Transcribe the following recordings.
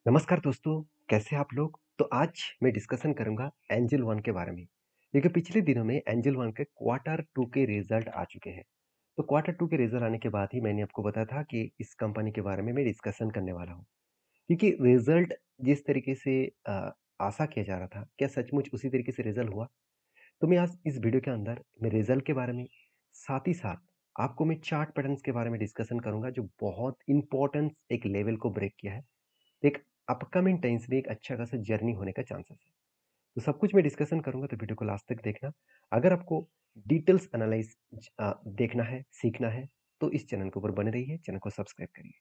नमस्कार दोस्तों, कैसे हैं आप लोग? तो आज मैं डिस्कशन करूँगा एंजल वन के बारे में। क्योंकि पिछले दिनों में एंजल वन के क्वार्टर 2 के रिज़ल्ट आ चुके हैं। तो क्वार्टर 2 के रिज़ल्ट आने के बाद ही मैंने आपको बताया था कि इस कंपनी के बारे में मैं डिस्कशन करने वाला हूँ। क्योंकि रिज़ल्ट जिस तरीके से आशा किया जा रहा था, क्या सचमुच उसी तरीके से रिज़ल्ट हुआ? तो मैं आज इस वीडियो के अंदर मैं रिज़ल्ट के बारे में, साथ ही साथ आपको मैं चार्ट पैटर्न्स के बारे में डिस्कशन करूँगा जो बहुत इम्पोर्टेंट एक लेवल को ब्रेक किया है। एक अपकमिंग टाइम्स में एक अच्छा खासा जर्नी होने का चांसेस है। तो सब कुछ मैं डिस्कशन करूँगा तो वीडियो को लास्ट तक देखना। अगर आपको डिटेल्स एनालाइज़ देखना है, सीखना है तो इस चैनल के ऊपर बने रहिए, चैनल को सब्सक्राइब करिए।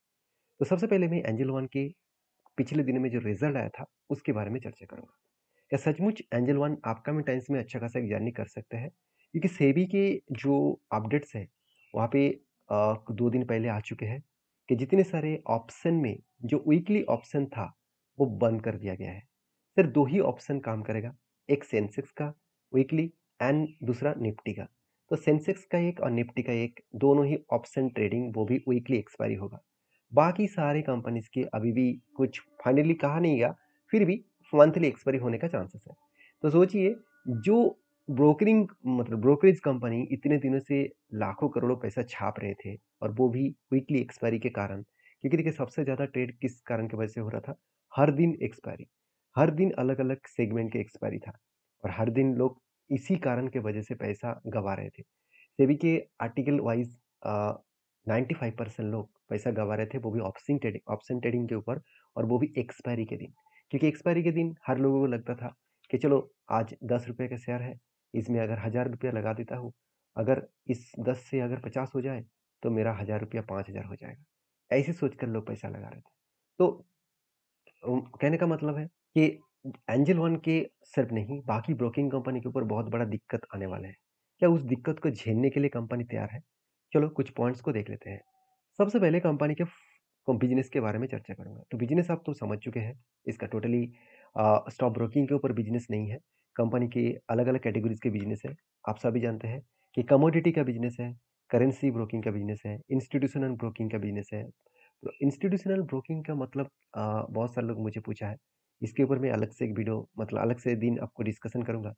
तो सबसे पहले मैं एंजल वन के पिछले दिनों में जो रिज़ल्ट आया था उसके बारे में चर्चा करूँगा। क्या सचमुच एंजल वन अपकमिंग टाइम्स में अच्छा खासा एक जर्नी कर सकते हैं? क्योंकि सेबी के जो अपडेट्स हैं वहाँ पे 2 दिन पहले आ चुके हैं कि जितने सारे ऑप्शन में जो वीकली ऑप्शन था वो बंद कर दिया गया है। सिर्फ 2 ही ऑप्शन काम करेगा, एक सेंसेक्स का वीकली एंड दूसरा निफ्टी का। तो सेंसेक्स का एक और निफ्टी का एक, दोनों ही ऑप्शन ट्रेडिंग वो भी वीकली एक्सपायरी होगा। बाकी सारे कंपनीज़ के अभी भी कुछ फाइनली कहा नहीं गया, फिर भी मंथली एक्सपायरी होने का चांसेस है। तो सोचिए जो ब्रोकरिंग मतलब ब्रोकरेज कंपनी इतने दिनों से लाखों करोड़ों पैसा छाप रहे थे और वो भी वीकली एक्सपायरी के कारण, क्योंकि देखिए सबसे ज़्यादा ट्रेड किस कारण की वजह से हो रहा था? हर दिन एक्सपायरी, हर दिन अलग-अलग सेगमेंट के एक्सपायरी था और हर दिन लोग इसी कारण की वजह से पैसा गँवा रहे थे। सेबी के आर्टिकल वाइज़ 95% लोग पैसा गँवा रहे थे, वो भी ऑप्शन ट्रेडिंग के ऊपर और वो भी एक्सपायरी के दिन। क्योंकि एक्सपायरी के दिन हर लोगों को लगता था कि चलो आज ₹10 का शेयर है, इसमें अगर ₹1000 लगा देता हूँ, अगर इस 10 से अगर 50 हो जाए, तो मेरा ₹1000 5000 हो जाएगा। ऐसे सोचकर लोग पैसा लगा रहे थे। तो कहने का मतलब है कि एंजल वन के सिर्फ नहीं, बाकी ब्रोकिंग कंपनी के ऊपर बहुत बड़ा दिक्कत आने वाला है। क्या उस दिक्कत को झेलने के लिए कंपनी तैयार है? चलो कुछ पॉइंट्स को देख लेते हैं। सबसे पहले कंपनी के बिज़नेस के बारे में चर्चा करूँगा। तो बिज़नेस आप तो समझ चुके हैं, इसका टोटली स्टॉक ब्रोकिंग के ऊपर बिज़नेस नहीं है। कंपनी के अलग-अलग कैटेगरीज़ के बिज़नेस है। आप सभी जानते हैं कि कमोडिटी का बिज़नेस है, करेंसी ब्रोकिंग का बिज़नेस है, इंस्टीट्यूशनल ब्रोकिंग का बिज़नेस है। तो इंस्टीट्यूशनल ब्रोकिंग का मतलब बहुत सारे लोग मुझे पूछा है। इसके ऊपर मैं अलग से एक वीडियो मतलब अलग से दिन आपको डिस्कशन करूँगा।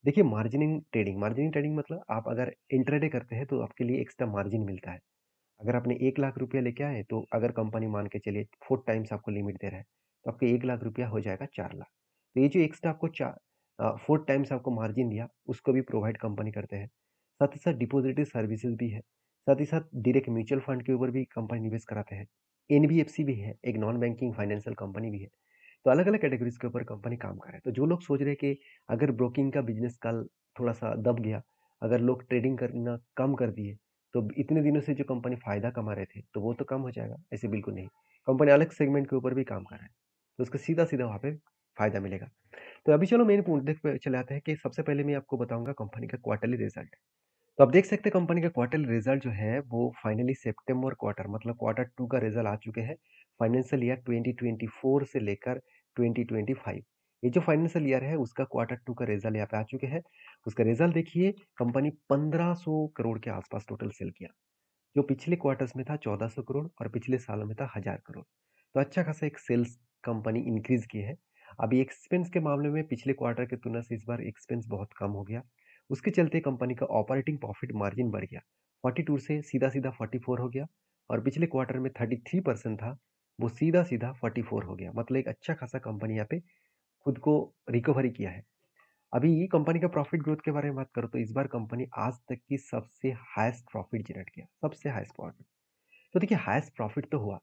देखिए मार्जिनिंग ट्रेडिंग मतलब आप अगर इंट्राडे करते हैं तो आपके लिए एक्स्ट्रा मार्जिन मिलता है। अगर आपने 1 लाख रुपया लेके आए तो अगर कंपनी मान के चलिए 4 टाइम्स आपको लिमिट दे रहा है, तो आपके 1 लाख रुपया हो जाएगा 4 लाख। तो ये जो एक्स्ट्रा आपको 4 टाइम्स आपको मार्जिन दिया, उसको भी प्रोवाइड कंपनी करते हैं। साथ ही साथ डिपॉजिटरी सर्विसेज़ भी है। साथ ही साथ डायरेक्ट म्यूचुअल फंड के ऊपर भी कंपनी निवेश कराते हैं। एनबीएफसी भी है, एक नॉन बैंकिंग फाइनेंशियल कंपनी भी है। तो अलग-अलग कैटेगरीज़ के ऊपर कंपनी काम कर रहा है। तो जो लोग सोच रहे हैं कि अगर ब्रोकिंग का बिज़नेस कल थोड़ा-सा दब गया, अगर लोग ट्रेडिंग करना कम कर दिए, तो इतने दिनों से जो कंपनी फ़ायदा कमा रहे थे, तो वो तो कम हो जाएगा? ऐसे बिल्कुल नहीं। कंपनी अलग सेगमेंट के ऊपर भी काम कर रहा है, तो उसको सीधा-सीधा वहाँ पे फ़ायदा मिलेगा। तो अभी चलो मेन मुद्दे पे चले आते हैं कि सबसे पहले मैं आपको बताऊँगा कंपनी का क्वार्टरली रिज़ल्ट। तो आप देख सकते हैं कंपनी का क्वार्टरली रिज़ल्ट जो है वो फाइनली सितंबर क्वार्टर मतलब क्वार्टर 2 का रिज़ल्ट आ चुके हैं। फाइनेंशियल ईयर 2024 से लेकर 2025। ये जो फाइनेंशियल ईयर है उसका क्वार्टर 2 का रिज़ल्ट यहाँ पे आ चुके हैं। उसका रिज़ल्ट देखिए, कंपनी 1500 करोड़ के आस-पास टोटल सेल किया। जो पिछले क्वार्टर्स में था 1400 करोड़ और पिछले सालों में था 1000 करोड़। तो अच्छा खासा एक सेल्स कंपनी इंक्रीज़ की है। अभी एक्सपेंस के मामले में पिछले क्वार्टर की तुलना से इस बार एक्सपेंस बहुत कम हो गया। उसके चलते कंपनी का ऑपरेटिंग प्रॉफिट मार्जिन बढ़ गया। 42 से सीधा-सीधा 44 हो गया और पिछले क्वार्टर में 33% था, वो सीधा-सीधा 44 हो गया। मतलब एक अच्छा खासा कंपनी यहाँ पे खुद को रिकवरी किया है। अभी कंपनी का प्रॉफिट ग्रोथ के बारे में बात करूँ तो इस बार कंपनी आज तक की सबसे हाईएस्ट प्रॉफिट जनरेट किया, सबसे हाईएस्ट प्रॉफिट। तो देखिए हाईएस्ट प्रॉफिट तो हुआ,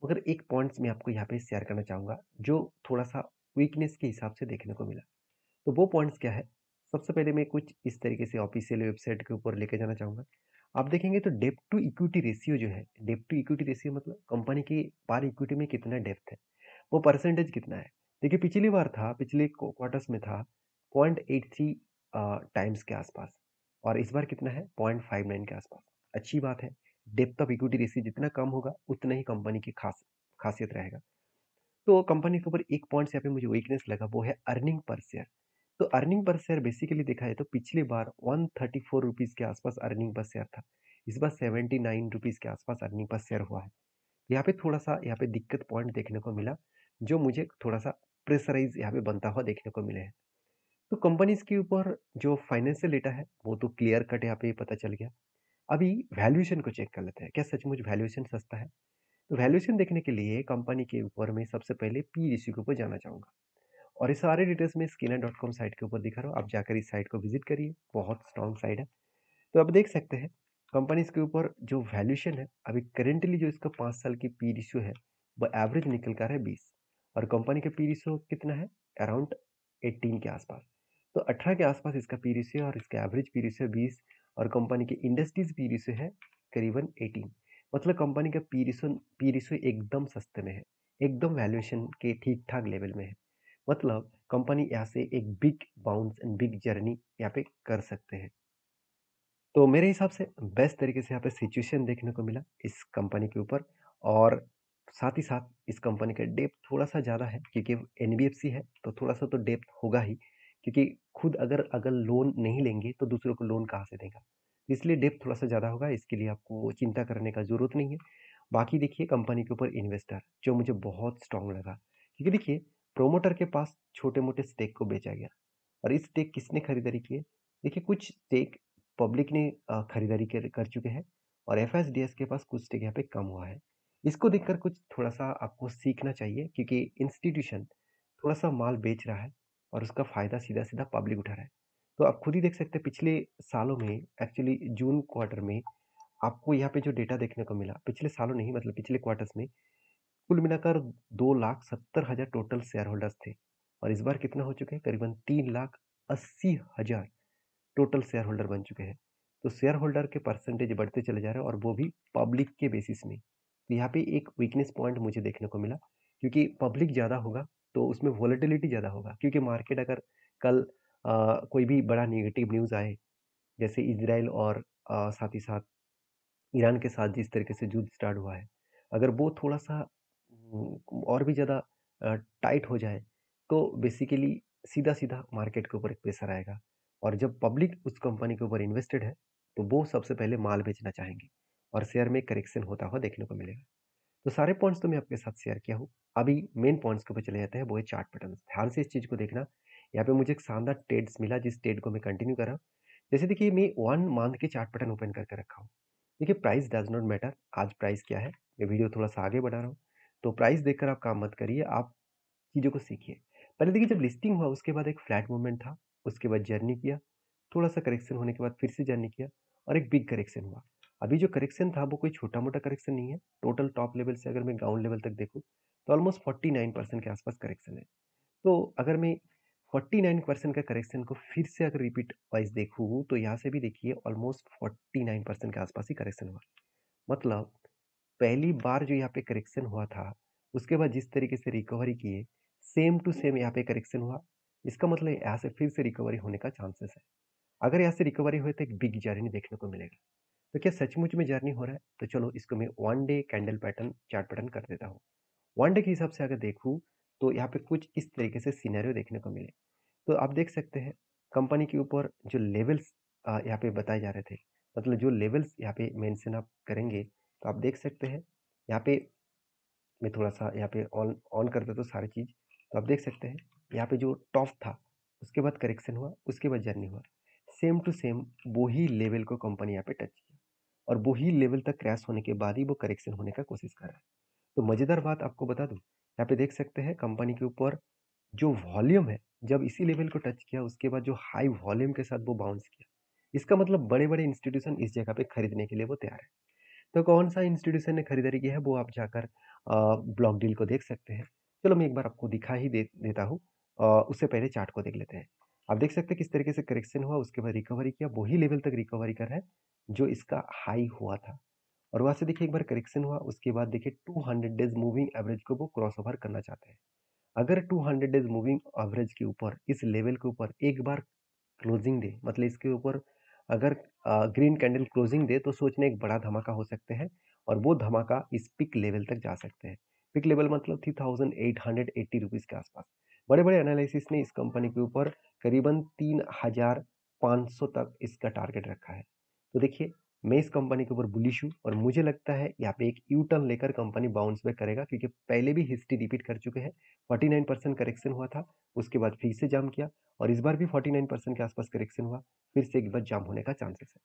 मगर एक पॉइंट्स मैं आपको यहाँ पे शेयर करना चाहूँगा, जो थोड़ा-सा वीकनेस के हिसाब से देखने को मिला। तो वो पॉइंट्स क्या है? सबसे पहले मैं कुछ इस तरीके से ऑफिशियल वेबसाइट के ऊपर लेके जाना चाहूँगा। आप देखेंगे तो डेब्ट टू इक्विटी रेशियो जो है, डेब्ट टू इक्विटी रेशियो मतलब कंपनी की पार इक्विटी में कितना डेप्थ है, वो परसेंटेज कितना है। देखिए पिछली बार था, पिछले क्वार्टर्स में था 0.83 टाइम्स के आसपास और इस बार कितना है 0.59 के आसपास। अच्छी बात है, डेप्थ ऑफ इक्विटी रेशियो जितना कम होगा उतना ही कंपनी की खासियत रहेगा। तो कंपनी के ऊपर एक पॉइंट्स यहाँ पे मुझे वीकनेस लगा, वो है अर्निंग पर शेयर। तो अर्निंग पर शेयर बेसिकली देखा जाए तो पिछली बार 134 रुपीज़ के आसपास अर्निंग पर शेयर था। इस बार 79 रुपीज़ के आसपास अर्निंग पर शेयर हुआ है। यहाँ पे थोड़ा-सा यहाँ पे दिक्कत पॉइंट देखने को मिला। जो मुझे थोड़ा-सा प्रेशराइज़ यहाँ पे बनता हुआ देखने को मिले हैं। तो कंपनीज़ के ऊपर जो फाइनेंशियल डेटा है, वो तो क्लियर कट यहाँ पे पता चल गया। अभी वैल्यूएशन को चेक कर लेते हैं, क्या सचमुच वैल्यूएशन सस्ता है? तो वैल्यूएशन देखने के लिए कंपनी के ऊपर मैं सबसे पहले पी रेशियो के ऊपर जाना चाहूँगा और ये सारे डिटेल्स मैं स्किनर डॉट कॉम साइट के ऊपर दिखा रहा हूँ, आप जाकर इस साइट को विज़िट करिए, बहुत स्ट्रॉन्ग साइट है। तो आप देख सकते हैं कंपनीज़ के ऊपर जो वैल्यूएशन है, अभी करेंटली जो इसका 5 साल की पी रेशियो है, वो एवरेज निकल कर है 20 और कंपनी का पी रेशियो कितना है? अराउंड 18 के आसपास। तो 18 के आसपास इसका पी रेशियो और इसका एवरेज पी रेशियो 20 और कंपनी के इंडस्ट्रीज़ पी रेशियो है करीबन 18। मतलब कंपनी का पी रेशियो एकदम सस्ते में है, एकदम वैल्यूएशन के ठीक-ठाक लेवल में है। मतलब कंपनी यहाँ से एक big bounce and big journey यहाँ पे कर सकते हैं। तो मेरे हिसाब से बेस्ट तरीके से यहाँ पे सिचुएशन देखने को मिला इस कंपनी के ऊपर और साथ ही साथ इस कंपनी का डेप्थ थोड़ा-सा ज़्यादा है क्योंकि एनबीएफसी है, तो थोड़ा-सा तो डेप्थ होगा ही क्योंकि खुद अगर अगर लोन नहीं लेंगे तो दूसरों को लोन कहाँ से देगा? इसलिए डेप्थ थोड़ा-सा ज़्यादा होगा, इसके लिए आपको चिंता करने का ज़रूरत नहीं है। बाकी देखिए कंपनी के ऊपर इन्वेस्टर जो मुझे बहुत स्ट्रॉन्ग लगा क्योंकि देखिए प्रोमोटर के पास छोटे-मोटे स्टेक को बेचा गया और इस स्टेक किसने खरीदारी की है? देखिए कुछ स्टेक पब्लिक ने खरीदारी कर कर चुके हैं और एफएसडीएस के पास कुछ स्टेक यहाँ पे कम हुआ है। इसको देखकर कुछ थोड़ा-सा आपको सीखना चाहिए क्योंकि इंस्टीट्यूशन थोड़ा-सा माल बेच रहा है और उसका फ़ायदा सीधा-सीधा पब्लिक उठा रहा है। तो आप खुद ही देख सकते हैं पिछले सालों में एक्चुअली जून क्वार्टर में आपको यहाँ पे जो डेटा देखने को मिला, पिछले सालों नहीं मतलब पिछले क्वार्टर्स में कुल मिलाकर 2,70,000 टोटल शेयर होल्डर्स थे और इस बार कितना हो चुके हैं? करीबन 3,80,000 टोटल शेयर होल्डर बन चुके हैं। तो शेयर होल्डर के परसेंटेज बढ़ते चले जा रहे हैं और वो भी पब्लिक के बेसिस में। तो यहाँ पे एक वीकनेस पॉइंट मुझे देखने को मिला क्योंकि पब्लिक ज़्यादा होगा तो उसमें वोलेटिलिटी ज़्यादा होगा क्योंकि मार्केट अगर कल कोई भी बड़ा नेगेटिव न्यूज़ आए जैसे इज़राइल और साथ ही साथ ईरान के साथ जिस तरीके से युद्ध स्टार्ट हुआ है, अगर वो थोड़ा-सा और भी ज़्यादा टाइट हो जाए, तो बेसिकली सीधा-सीधा मार्केट के ऊपर एक प्रेशर आएगा और जब पब्लिक उस कंपनी के ऊपर इन्वेस्टेड है, तो वो सबसे पहले माल बेचना चाहेंगे और शेयर में करेक्शन होता हुआ देखने को मिलेगा। तो सारे पॉइंट्स तो मैं आपके साथ शेयर किया हूँ। अभी मेन पॉइंट्स के ऊपर चले जाते हैं, वो है चार्ट पैटर्न्स। ध्यान से इस चीज़ को देखना, यहाँ पे मुझे एक शानदार ट्रेड्स मिला जिस ट्रेड को मैं कंटिन्यू कर रहा हूँ। जैसे देखिए मैं 1 मंथ के चार्ट पैटर्न ओपन करके रखा हूँ। देखिए प्राइस डज़ नॉट मैटर, आज प्राइस क्या है? मैं वीडियो थोड़ा-सा आगे बढ़ा रहा हूँ। तो प्राइस देखकर आप काम मत करिए, आप चीज़ों को सीखिए। पहले देखिए जब लिस्टिंग हुआ उसके बाद एक फ्लैट मूवमेंट था, उसके बाद जर्नी किया, थोड़ा-सा करेक्शन होने के बाद फिर से जर्नी किया और एक बिग करेक्शन हुआ। अभी जो करेक्शन था वो कोई छोटा-मोटा करेक्शन नहीं है, टोटल टॉप लेवल से अगर मैं ग्राउंड लेवल तक देखूँ, तो ऑलमोस्ट 49% के आसपास करेक्शन है। तो अगर मैं 49% का करेक्शन को फिर से अगर रिपीट वाइज़ देखूँ, तो यहाँ से भी देखिए ऑलमोस्ट 49% के आसपास ही करेक्शन हुआ। मतलब पहली बार जो यहाँ पे करेक्शन हुआ था, उसके बाद जिस तरीके से रिकवरी किए, सेम टू सेम यहाँ पे करेक्शन हुआ। इसका मतलब यहाँ से फिर से रिकवरी होने का चांसेस है। अगर यहाँ से रिकवरी हुई तो एक बिग जर्नी देखने को मिलेगा। तो क्या सचमुच में जर्नी हो रहा है? तो चलो इसको मैं 1 day candle pattern chart pattern कर देता हूँ। 1 डे के हिसाब से अगर देखूँ, तो यहाँ पे कुछ इस तरीके से सिनेरियो देखने को मिले। तो आप देख सकते हैं कंपनी के ऊपर जो लेवल्स यहाँ पे बताए जा रहे थे, मतलब जो लेवल्स यहाँ पे मेंशन आप करेंगे, तो आप देख सकते हैं यहाँ पे मैं थोड़ा-सा यहाँ पे ऑन ऑन कर देता हूँ सारी चीज़, तो आप देख सकते हैं यहाँ पे जो टॉप था, उसके बाद करेक्शन हुआ, उसके बाद जर्नी हुआ। सेम टू सेम वही लेवल को कंपनी यहाँ पे टच किया और वही लेवल तक क्रैश होने के बाद ही वो करेक्शन होने का कोशिश कर रहा है। तो मज़ेदार बात आपको बता दूँ, यहाँ पे देख सकते हैं कंपनी के ऊपर जो वॉल्यूम है, जब इसी लेवल को टच किया उसके बाद जो हाई वॉल्यूम के साथ वो बाउंस किया। इसका मतलब बड़े-बड़े इंस्टीट्यूशन इस जगह पे खरीदने के लिए वो तैयार है। तो कौन-सा इंस्टीट्यूशन ने खरीदारी की है वो आप जाकर ब्लॉक डील को देख सकते हैं। चलो मैं एक बार आपको दिखा ही देता हूँ। उससे पहले चार्ट को देख लेते हैं। आप देख सकते हैं किस तरीके से करेक्शन हुआ उसके बाद रिकवरी किया, वही लेवल तक रिकवरी कर रहा है, जो इसका हाई हुआ था। और वहाँ से देखिए एक बार करेक्शन हुआ उसके बाद देखिए 200 डेज़ मूविंग एवरेज को वो क्रॉस ओवर करना चाहते हैं। अगर 200 डेज़ मूविंग एवरेज के ऊपर इस लेवल के ऊपर एक बार क्लोजिंग दे मतलब इसके ऊपर अगर ग्रीन कैंडल क्लोजिंग दे तो सोचने एक बड़ा धमाका हो सकते हैं और वो धमाका इस पिक लेवल तक जा सकते हैं। पिक लेवल मतलब 3880 रुपीज़ के आसपास। बड़े-बड़े एनालिसिस ने इस कंपनी के ऊपर करीबन 3500 तक इसका टारगेट रखा है। तो देखिए मैं इस कंपनी के ऊपर बुलिश हूँ और मुझे लगता है यहाँ पे एक यू टर्न लेकर कंपनी बाउंस बैक करेगा, क्योंकि पहले भी हिस्ट्री रिपीट कर चुके हैं। 49% करेक्शन हुआ था, उसके बाद फिर से जंप किया और इस बार भी 49% के आसपास करेक्शन हुआ, फिर से एक बार जंप होने का चांसेस है।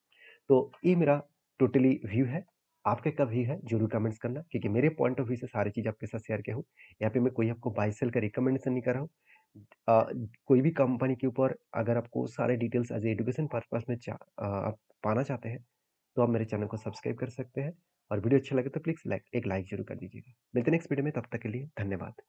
तो ये मेरा टोटली व्यू है। आपका क्या व्यू है जरूर कमेंट्स करना, क्योंकि मेरे पॉइंट ऑफ व्यू से सारी चीज आपके साथ शेयर किया हूँ। यहाँ पे मैं कोई आपको बाय सेल का रिकमेंडेशन नहीं कर रहा हूँ। कोई भी कंपनी के ऊपर अगर आपको सारे डिटेल्स एज एजुकेशन पर्पस में आप पाना चाहते हैं, तो आप मेरे चैनल को सब्सक्राइब कर सकते हैं और वीडियो अच्छा लगे तो प्लीज एक लाइक जरूर कर दीजिएगा। मिलते हैं नेक्स्ट वीडियो में, तब तक के लिए धन्यवाद।